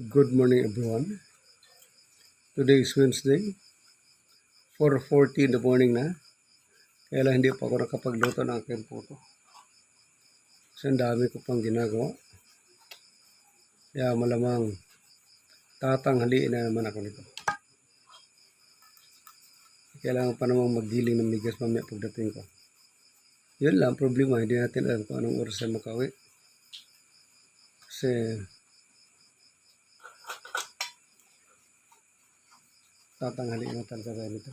Good morning, everyone. Today is Wednesday, 4:40 in the morning na. Kaya lang hindi pa ako nakapagluto ng aking puto. Kasi ang dami ko pang ginagawa. Kaya malamang tatanghaliin na naman ako nito. Kailangan pa namang magdiling ng bigas mamaya pagdating ko. Yun lang, problema. Hindi natin alam kung anong oras ay makauwi. Kasi tatanghaliin na talaga nito.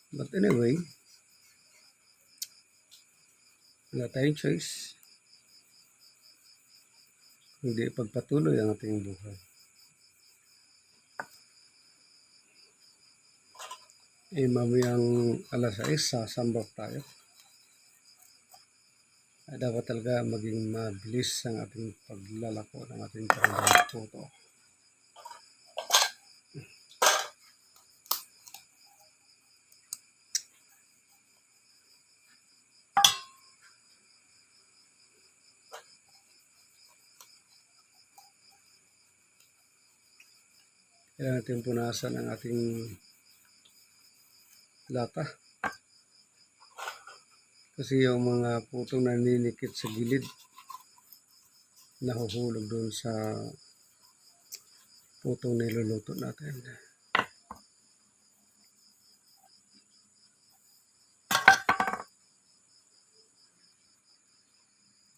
But anyway, wala tayong choice. Hindi pagpatuloy ang ating buhay. Mamayang alas 6, sasambak tayo. Ay, dapat talaga maging mabilis ang ating paglalako ng ating puto. Kaya natin punasan ang ating lata. Kasi yung mga putong naninikit sa gilid, nahuhulog doon sa putong niluluto natin.